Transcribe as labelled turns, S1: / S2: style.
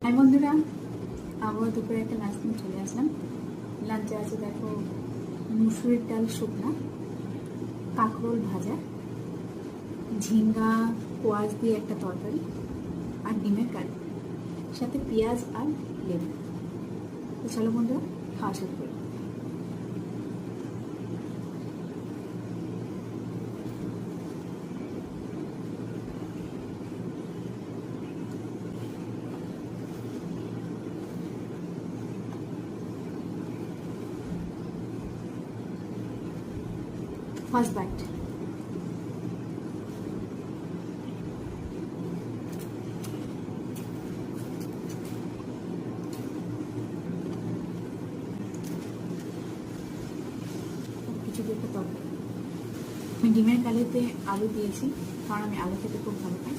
S1: হ্যাঁ বন্ধুরা, আবার দুপুরে একটা লাঞ্চ নিয়ে চলে আসলাম। লাঞ্চে আছে দেখো মুসুরির ডাল শুকনা, কাঁকরোল ভাজা, ঝিঙ্গা কোয়াশ দিয়ে একটা তরকারি, আর ডিমের কারি, সাথে পেঁয়াজ আর লেবু। তো চলো বন্ধুরা, খাওয়া শুরু করি। First bite. কিছু দিয়ে একটা তরকারি। আমি ডিমের কালিতে আলু দিয়েছি, কারণ আমি আলু খেতে খুব ভালো পাই।